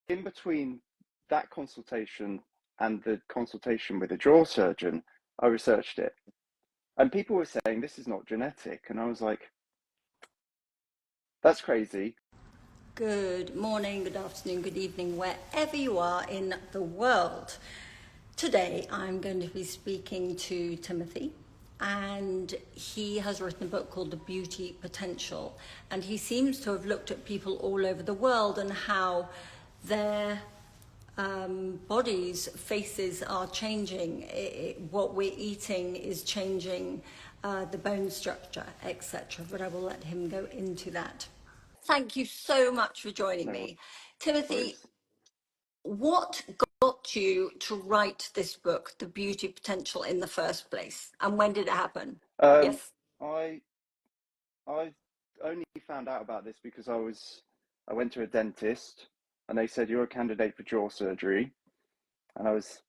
in between that consultation and the consultation with a jaw surgeon, I researched it. And people were saying, this is not genetic. And I was like, that's crazy. Good morning, good afternoon, good evening, wherever you are in the world. Today I'm going to be speaking to Timothy, and he has written a book called The Beauty Potential, and he seems to have looked at people all over the world and how their bodies, faces are changing, what we're eating is changing, the bone structure, etc. But I will let him go into that. Thank you so much for joining No me. Timothy, worries. what got you to write this book, The Beauty Potential, in the first place? And when did it happen? Um, Yes. I I only found out about this because I went to a dentist and they said you're a candidate for jaw surgery, and I was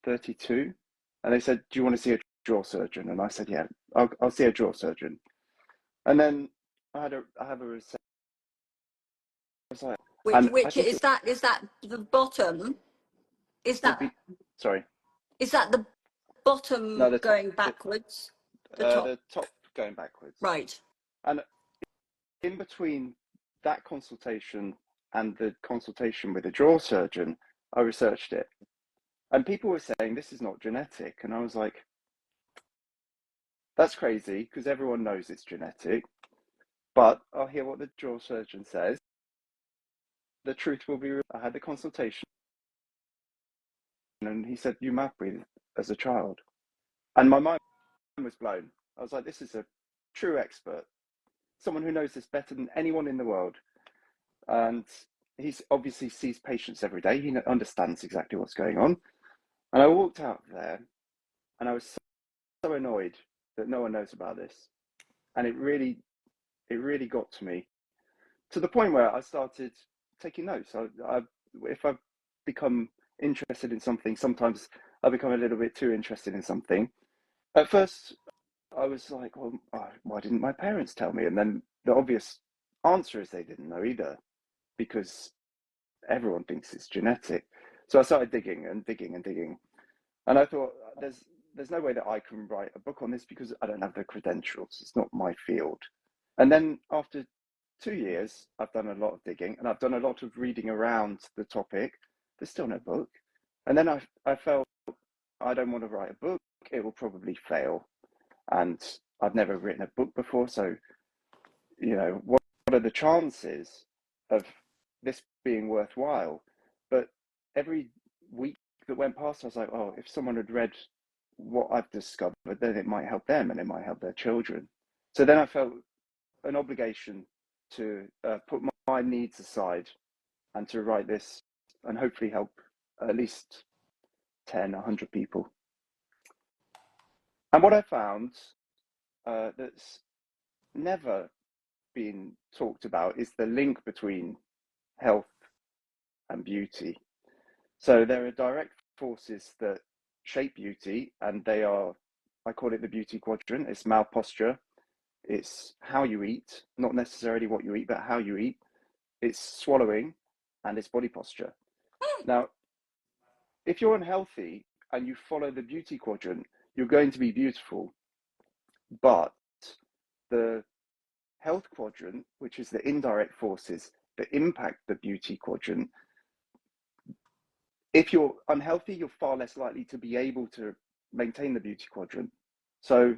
32, and they said, do you want to see a jaw surgeon? And I said, yeah, I'll see a jaw surgeon. And then I have a research. I was like, and I Which think is that? Is that the bottom? Is the that sorry, the no, bottom the top, going backwards? The top, the top going backwards. right? And in between that consultation and the consultation with a jaw surgeon, I researched it. And people were saying, this is not genetic. And I was like, that's crazy, because everyone knows it's genetic. But I'll hear what the jaw surgeon says. The truth will be, I had the consultation and he said, you mouth breathe as a child. And my mind was blown. I was like, this is a true expert, someone who knows this better than anyone in the world. And he's obviously sees patients every day. He understands exactly what's going on. And I walked out there and I was so annoyed that no one knows about this. And it really got to me, to the point where I started taking notes. If I become interested in something, sometimes I become a little bit too interested in something. At first, I was like, well, why didn't my parents tell me? And then the obvious answer is they didn't know either, because everyone thinks it's genetic. So I started digging and digging and digging. And I thought, there's no way that I can write a book on this because I don't have the credentials. It's not my field. And then after 2 years, I've done a lot of digging and I've done a lot of reading around the topic. There's still no book. And then I felt, I don't want to write a book. It will probably fail. And I've never written a book before. So, what are the chances of this being worthwhile? But every week that went past, I was like, oh, if someone had read what I've discovered, then it might help them and it might help their children. So then I felt an obligation to put my needs aside and to write this and hopefully help at least 10, 100 people. And what I found that's never been talked about is the link between health and beauty. So there are direct forces that shape beauty, and they are, I call it the beauty quadrant. It's mouth posture, it's how you eat, not necessarily what you eat, but how you eat. It's swallowing, and it's body posture. Now, if you're unhealthy and you follow the beauty quadrant, you're going to be beautiful. But the health quadrant, which is the indirect forces that impact the beauty quadrant, if you're unhealthy, you're far less likely to be able to maintain the beauty quadrant. So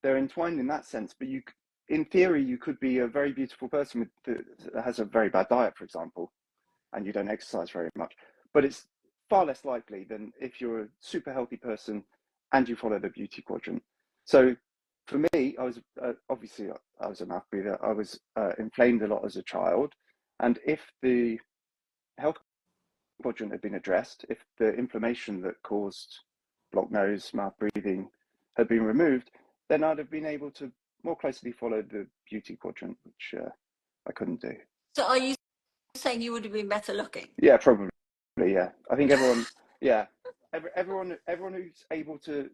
they're entwined in that sense. But in theory, you could be a very beautiful person that has a very bad diet, for example, and you don't exercise very much. But it's far less likely than if you're a super healthy person and you follow the beauty quadrant. So for me, I was obviously I was a mouth breather. I was inflamed a lot as a child, and if the health quadrant had been addressed, if the inflammation that caused blocked nose, mouth breathing had been removed, then I'd have been able to more closely follow the beauty quadrant, which I couldn't do. So are you saying you would have been better looking? Yeah, probably. Yeah, I think everyone. Yeah, everyone who's able to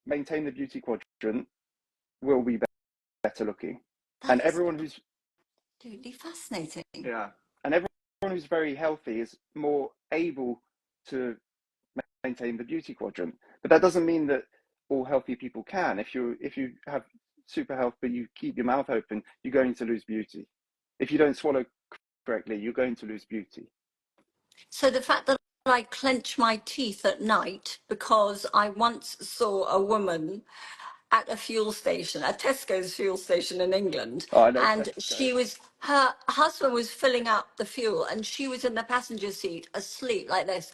maintain the beauty quadrant will be better looking, That and is everyone who's absolutely fascinating. yeah, and everyone someone who's very healthy is more able to maintain the beauty quadrant. But that doesn't mean that all healthy people can. If you have super health but you keep your mouth open, you're going to lose beauty. If you don't swallow correctly, you're going to lose beauty. So the fact that I clench my teeth at night because I once saw a woman at a fuel station, a Tesco's fuel station in England, Oh, I know and Tesco. her husband was filling up the fuel and she was in the passenger seat asleep like this.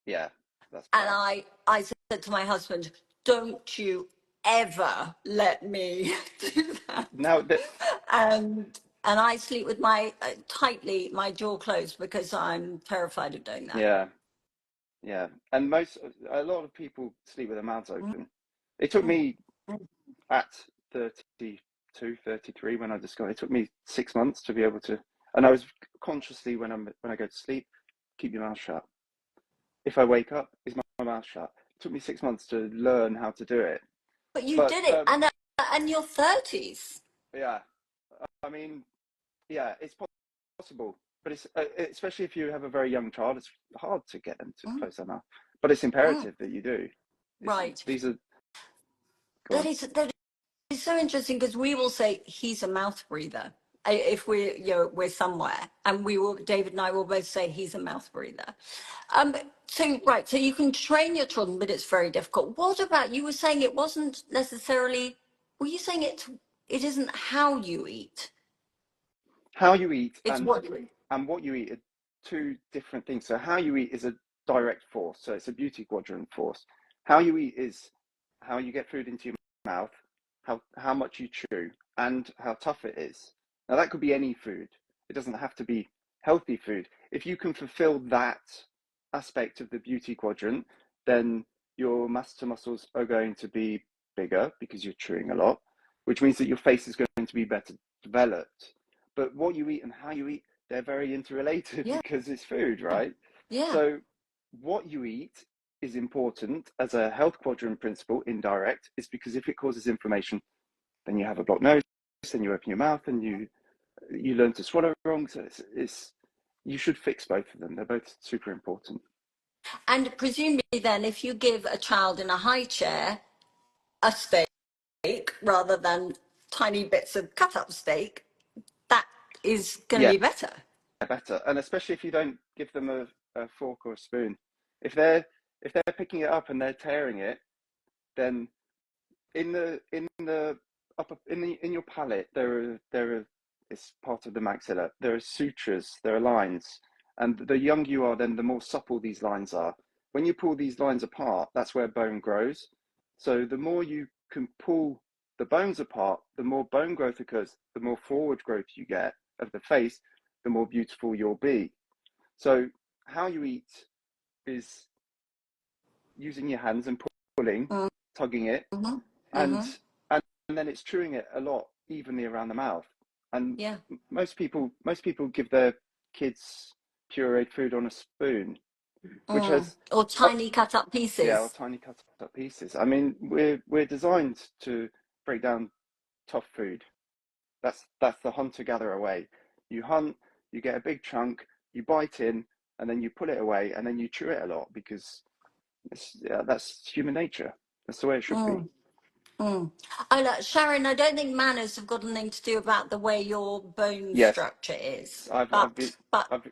Yeah, that's And bad. I said to my husband, don't you ever let me do that. Now that And I sleep with my tightly my jaw closed because I'm terrified of doing that. yeah, yeah, and a lot of people sleep with their mouths Mm, open. It took mm, me mm. at 32, 33 when I discovered. It took me 6 months to be able to, and I was consciously when I go to sleep, keep your mouth shut. If I wake up, is my mouth shut? It took me 6 months to learn how to do it. But you But did it, and your 30s. yeah, I mean, yeah, it's possible. But it's especially if you have a very young child, it's hard to get them to Mm, close their mouth. But it's mm, imperative that you do. right. These are go That on. is that is so interesting because we will say he's a mouth breather if we're somewhere, and we will David and I will both say he's a mouth breather. Um, so right, so you can train your children, but it's very difficult. What about you were saying it wasn't necessarily? Were you saying it isn't how you eat? How you eat It's what you eat. and what you eat are two different things. So how you eat is a direct force. So it's a beauty quadrant force. How you eat is how you get food into your mouth, how much you chew, and how tough it is. Now that could be any food. It doesn't have to be healthy food. If you can fulfill that aspect of the beauty quadrant, then your masseter muscles are going to be bigger because you're chewing a lot, which means that your face is going to be better developed. But what you eat and how you eat, they're very interrelated Yeah, because it's food, right? yeah. So what you eat is important as a health quadrant principle, indirect, is because if it causes inflammation, then you have a blocked nose, then you open your mouth and you learn to swallow wrong. So it's you should fix both of them. They're both super important. And presumably, then, if you give a child in a high chair a steak rather than tiny bits of cut up steak, that is going to Yeah, be better. better. And especially if you don't give them a fork or a spoon. If they're picking it up and they're tearing it, then in the upper in your palate there are it's part of the maxilla. There are sutures, there are lines, and the younger you are, then the more supple these lines are. When you pull these lines apart, that's where bone grows. So the more you can pull the bones apart, the more bone growth occurs, the more forward growth you get of the face, the more beautiful you'll be. So how you eat is using your hands and pulling, tugging it, Mm-hmm. and Mm-hmm. and then it's chewing it a lot evenly around the mouth. And Yeah. most people give their kids pureed food on a spoon, which Mm. has Or up tiny cut up yeah, or pieces. tiny cut up pieces. I mean, we're designed to break down tough food. That's the hunter gatherer way. You hunt, you get a big chunk, you bite in, and then you pull it away, and then you chew it a lot because that's human nature. That's the way it should be. Mm. Mm. Oh, look, Sharon, I don't think manners have got anything to do about the way your bone Yes, structure is. I've been I've I've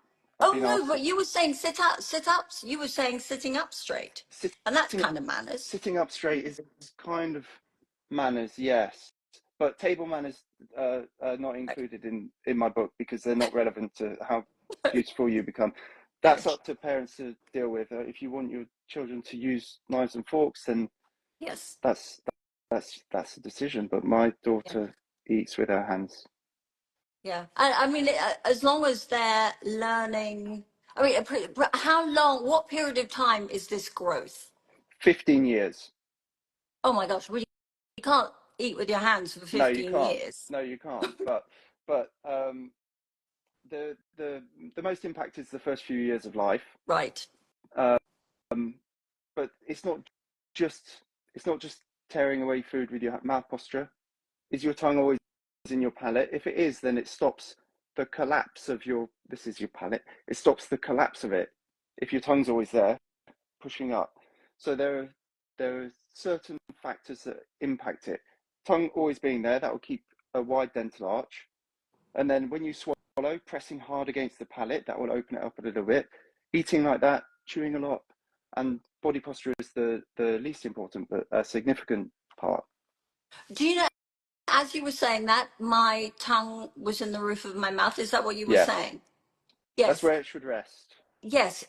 Oh been no, asked but you were saying sit ups. You were saying sitting up straight, and that's sitting kind of manners. sitting up straight is kind of manners, yes, but table manners are not included in my book because they're not relevant to how beautiful you become. That's Good. up to parents to deal with. If you want your children to use knives and forks, then Yes. that's that's a decision. But my Yeah. daughter eats with her hands. Yeah. I mean, as long as they're learning. I mean, how long? What period of time is this growth? 15 years. Oh my gosh, well, you can't eat with your hands for No, you 15 can't. years. No, you can't. But the the most impact is the first few years of life. Right. Um, but just it's not just tearing away food with your mouth posture. Is your tongue always in your palate? If it is, then it stops the collapse of this is your palate. It stops the collapse of it if your tongue's always there, pushing up. So there are certain factors that impact it. Tongue always being there, that will keep a wide dental arch. And then when you swallow, pressing hard against the palate, that will open it up a little bit. Eating like that, chewing a lot, and body posture is the least important, but a significant part. Do you know, as you were saying that, my tongue was in the roof of my mouth. Is that what you were Yes, saying? that's Yes. where it should rest. Yes.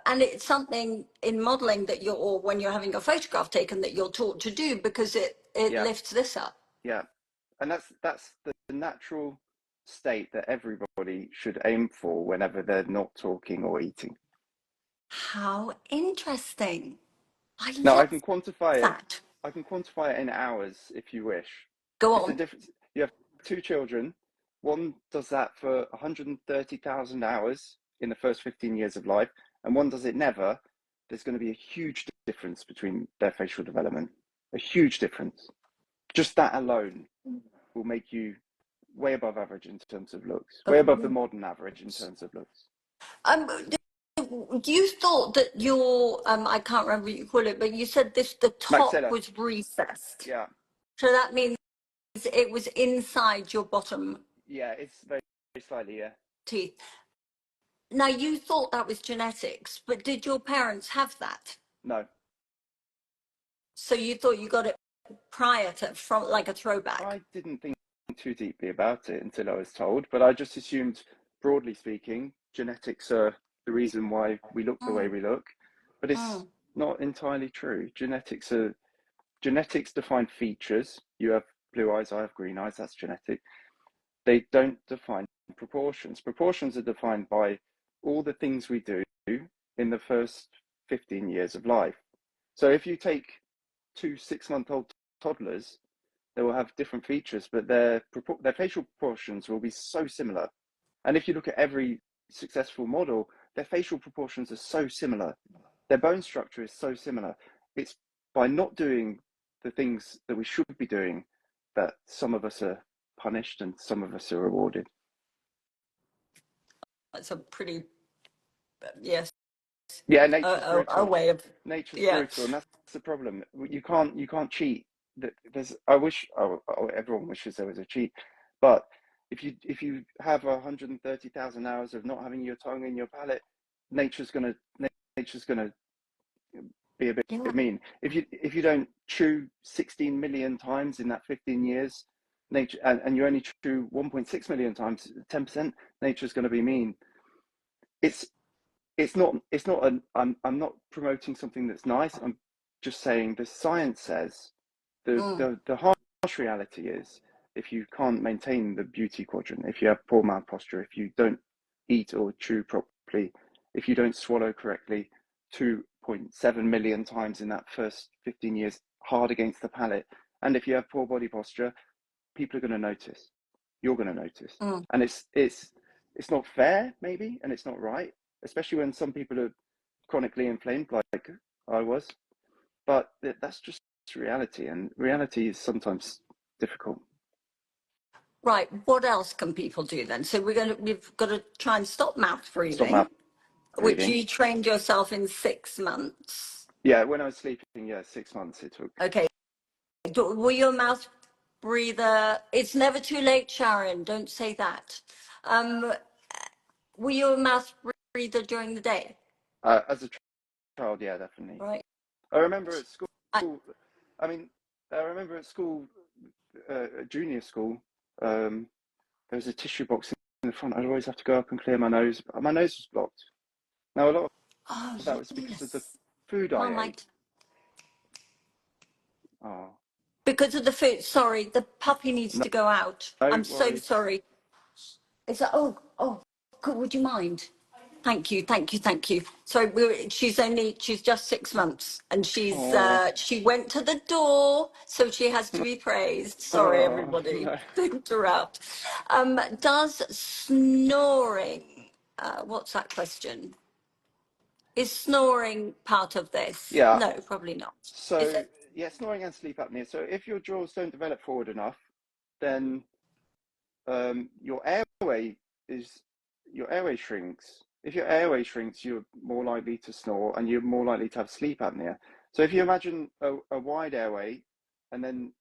And it's something in modeling that or when you're having a photograph taken, that you're taught to do, because it Yeah, lifts this up. yeah. And that's the natural state that everybody should aim for whenever they're not talking or eating. How interesting. I Now I love can quantify it. that. I can quantify it in hours if you wish. Go It's a on. difference. You have two children. One does that for 130,000 hours in the first 15 years of life, and one does it never. There's going to be a huge difference between their facial development. A huge difference. Just that alone will make you way above average in terms of looks, way above the modern average in terms of looks. Um, you thought that your I can't remember what you call it, but you said the top Maxilla, was recessed. yeah, So that means it was inside your bottom yeah, it's very, very slightly, yeah. teeth. Now, you thought that was genetics, but did your parents have that? No, So you thought you got it prior to, from like a throwback? I didn't think too deeply about it until I was told, but I just assumed, broadly speaking, genetics are the reason why we look the way Mm, we look. But it's mm. not entirely true. Genetics define features. You have blue eyes, I have green eyes, that's genetic. They don't define proportions. Proportions are defined by all the things we do in the first 15 years of life. So if you take two 6-month-old toddlers, they will have different features, but their facial proportions will be so similar. And if you look at every successful model, their facial proportions are so similar. Their bone structure is so similar. It's by not doing the things that we should be doing that some of us are punished and some of us are rewarded. That's a pretty, yes, Yeah, nature's a brutal. way of, Nature's yeah. brutal, and that's the problem. You can't cheat. There's I wish everyone wishes there was a cheat, but if you have 130,000 hours of not having your tongue in your palate, nature's gonna nature's gonna be a bit Yeah. mean. If you don't chew 16 million times in that 15 years, nature and you only chew 1.6 million times, 10%, nature's going to be mean. It's it's not I'm not promoting something that's nice. I'm just saying the science says Mm. the harsh reality is if you can't maintain the beauty quadrant, if you have poor mouth posture, if you don't eat or chew properly, if you don't swallow correctly 2.7 million times in that first 15 years hard against the palate, and if you have poor body posture, people are going to notice. You're going to notice. Mm. And it's not fair, maybe, and it's not right, especially when some people are chronically inflamed like I was. But that's just reality, and reality is sometimes difficult. Right. What else can people do then? So we've got to try and stop mouth Stop mouth breathing, which breathing. you trained yourself in 6 months. Yeah, when I was sleeping, yeah, 6 months it took. Okay. Were you a mouth breather? It's never too late, Sharon. Don't say that. Um, were you a mouth breather during the day? As a child, yeah, definitely. Right. I remember at school. I, I mean, I remember at school, junior school. There was a tissue box in the front. I'd always have to go up and clear my nose. My nose was blocked. Now a lot oh, of that was because of the yes. food Oh, I my. ate. Oh, Because of the food. Sorry, the puppy needs no, to go out. no I'm so worries. sorry. It's like, oh, good. Would you mind? Thank you, thank you, thank you. So she's just 6 months, and Oh, she went to the door, so she has to be praised. Sorry, oh everybody, no. to interrupt. Does snoring? What's that question? Is snoring part of this? Yeah. No, probably not. Is So it? yeah, snoring and sleep apnea. So if your jaws don't develop forward enough, then your airway is, your airway shrinks. If your airway shrinks, you're more likely to snore and you're more likely to have sleep apnea. So if you imagine a wide airway and then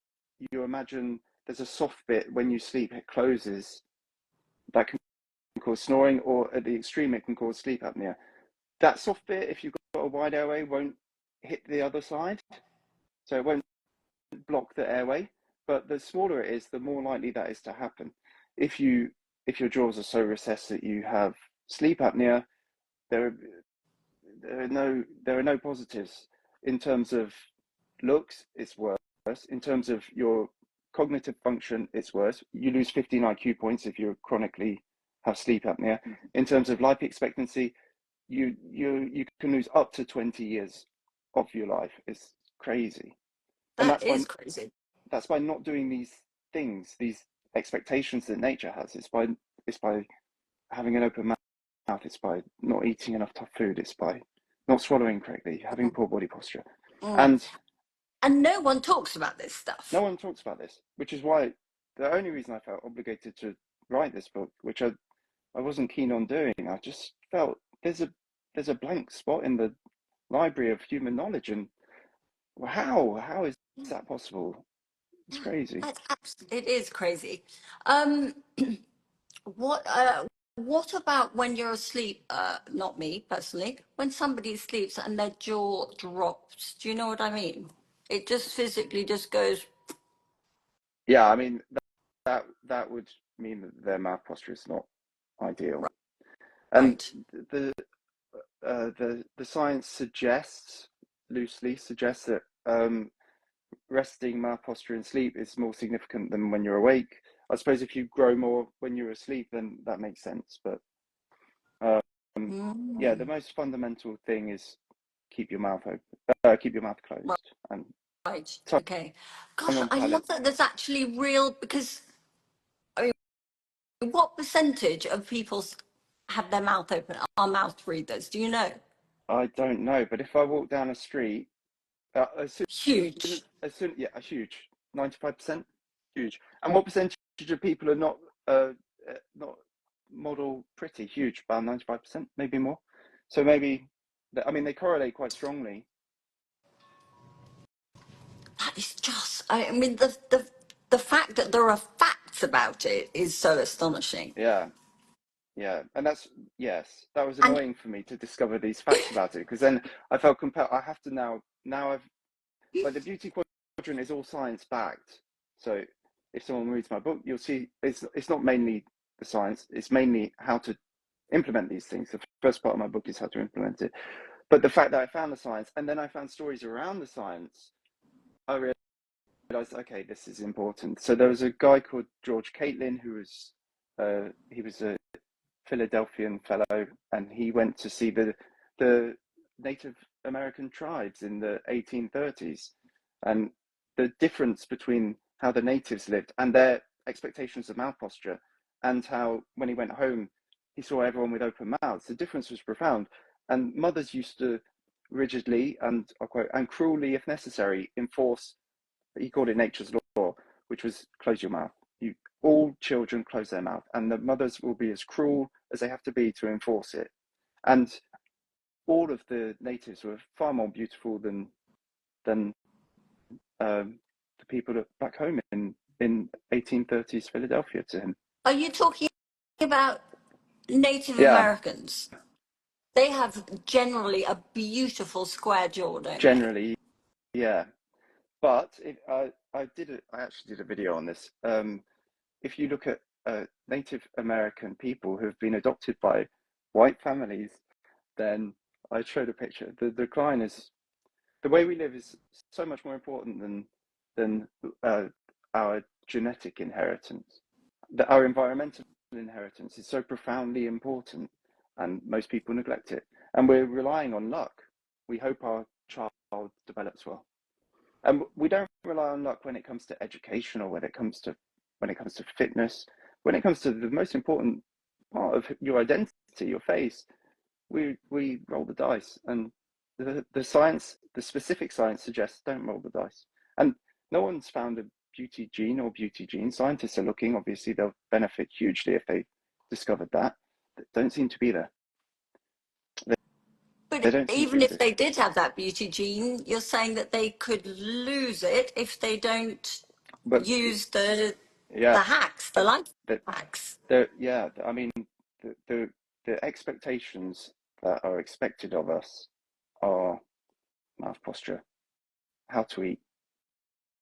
you imagine there's a soft bit when you sleep, it closes, that can cause snoring, or at the extreme, it can cause sleep apnea. That soft bit, if you've got a wide airway, won't hit the other side. So it won't block the airway. But the smaller it is, the more likely that is to happen. If your jaws are so recessed that you have sleep apnea, there are no positives. In terms of looks, it's worse. In terms of your cognitive function, it's worse. You lose 15 IQ points if you chronically have sleep apnea. In terms of life expectancy, you can lose up to 20 years of your life. It's crazy. And That is crazy. that's by not doing these things, these expectations that nature has. It's by having an open mouth. It's by not eating enough tough food. It's by not swallowing correctly, having poor body posture. And no one talks about this stuff. No one talks about this, which is why the only reason I felt obligated to write this book, which I wasn't keen on doing, I just felt there's a blank spot in the library of human knowledge, and how is that possible? It's crazy. It is crazy. What about when you're asleep? Not me personally. When somebody sleeps and their jaw drops, do you know what I mean? It just physically just goes. Yeah, I mean that would mean that their mouth posture is not ideal, and Right. the science loosely suggests that resting mouth posture in sleep is more significant than when you're awake. I suppose if you grow more when you're asleep, then that makes sense. But yeah, the most fundamental thing is keep your mouth open, keep your mouth closed, and Right. tongue Okay. Gosh, on I palate. love that there's actually real, because I mean, what percentage of people have their mouth open are mouth breathers? Do you know? I don't know, but if I walk down a street, as soon Huge. yeah, a huge 95%, huge. And what percentage of people are not model pretty? Huge, about 95%, maybe more. So maybe, I mean, they correlate quite strongly. That is just. I mean, the fact that there are facts about it is so astonishing. Yeah, yeah, and yes, that was And annoying for me to discover these facts about it, because then I felt compelled. I have to now I've like, the beauty quadrant is all science backed. So if someone reads my book, you'll see it's not mainly the science, it's mainly how to implement these things. The first part of my book is how to implement it. But the fact that I found the science and then I found stories around the science, I realized, okay, this is important. So there was a guy called George Catlin who was he was a Philadelphian fellow, and he went to see the Native American tribes in the 1830s, and the difference between how the natives lived and their expectations of mouth posture, and how when he went home he saw everyone with open mouths. The difference was profound, and mothers used to rigidly and, I'll quote, and cruelly, if necessary, enforce, he called it nature's law, which was close your mouth. All children close their mouth, and the mothers will be as cruel as they have to be to enforce it. And all of the natives were far more beautiful than the people back home in 1830s Philadelphia to him. are you talking about Native Yeah, Americans? They have generally a beautiful square jaw, don't they? generally, yeah. But I actually did a video on this. If you look at Native American people who have been adopted by white families, then I showed a picture. The decline is, the way we live is so much more important than our genetic inheritance. That our environmental inheritance is so profoundly important, and most people neglect it. And we're relying on luck. We hope our child develops well, and we don't rely on luck when it comes to education, or when it comes to fitness. When it comes to the most important part of your identity, your face, we roll the dice, and the science, the specific science, suggests don't roll the dice. And no one's found a beauty gene or beauty gene. Scientists are looking. Obviously, they'll benefit hugely if they discovered that don't seem to be there. They But don't seem to even if exist. they did have that beauty gene, you're saying that they could lose it if they don't But use the yeah, hacks, the life that hacks. yeah. I mean, the expectations that are expected of us are mouth posture, how to eat,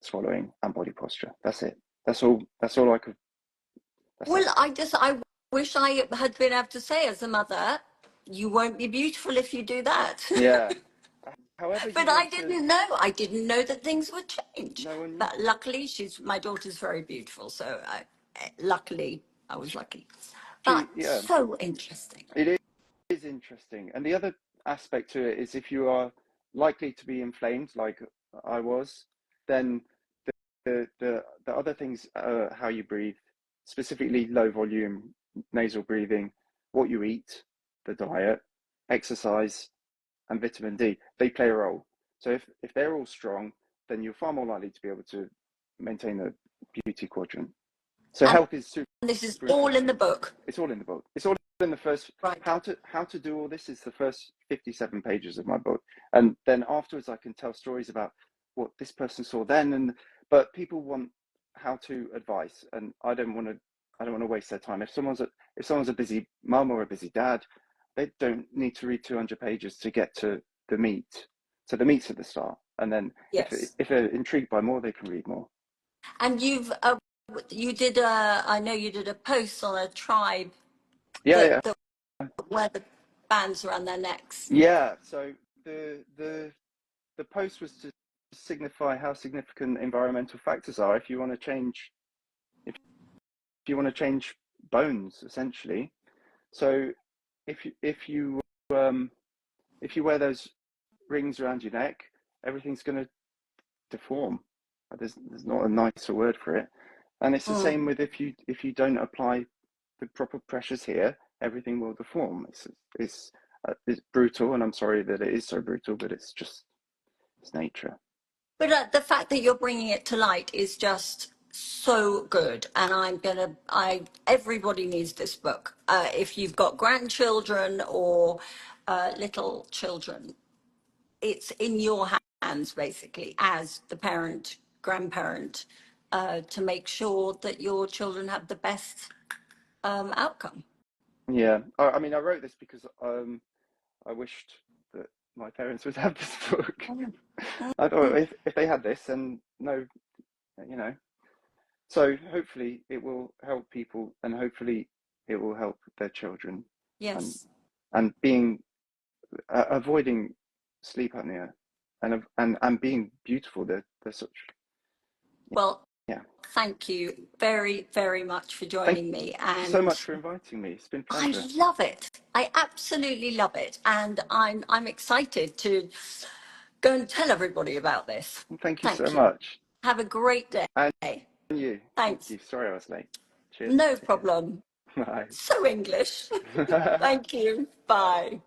swallowing, and body posture. That's it. That's all. That's all I could. That's it. Well, I wish I had been able to say as a mother, you won't be beautiful if you do that. Yeah. However you But I want to. didn't know. I didn't know that things would change. No one. But luckily, my daughter's very beautiful. So luckily, I was lucky. But Yeah. so interesting. It is interesting. And the other aspect to it is if you are likely to be inflamed, like I was, then the other things are how you breathe, specifically low volume nasal breathing, what you eat, the diet, exercise, and vitamin D. They play a role. So if they're all strong, then you're far more likely to be able to maintain a beauty quadrant. So And health is super this is all in important. the book. It's all in the book. It's all in the first. Right. How to do all this is the first 57 pages of my book, and then afterwards I can tell stories about what this person saw then. And but people want how to advice, and I don't want to. I don't want to waste their time. If someone's a busy mum or a busy dad, they don't need to read 200 pages to get to the meat. So the meat's at the start, and then Yes. if they're intrigued by more, they can read more. And you did I know you did a post on a tribe Yeah, that where the bands around their necks. yeah. So the post was to signify how significant environmental factors are if you want to change if you want to change bones essentially. So if you um, if you wear those rings around your neck, everything's going to deform. There's not a nicer word for it. And it's the Mm. same with if you don't apply the proper pressures here, everything will deform. It's brutal, and I'm sorry that it is so brutal, but it's nature. But the fact that you're bringing it to light is just so good, and everybody needs this book. If you've got grandchildren or little children, it's in your hands basically as the parent, grandparent, to make sure that your children have the best outcome. Yeah, I mean, I wrote this because I wished that my parents would have this book. Mm. I thought if they had this, then no, you know. So hopefully it will help people, and hopefully it will help their children, and Yes. being avoiding sleep apnea, and being beautiful. They're such. Well, Yeah. thank you very, very much for Thank joining me. you so And much for inviting me. It's been a I pleasure. love it. I absolutely love it. And I'm excited to go and tell everybody about this. Thank you so Thank you. much. Have a great day. And you. Thank Thanks. you. Sorry I was late. Cheers. No Take care. problem. Bye. So English. Thank you. Bye.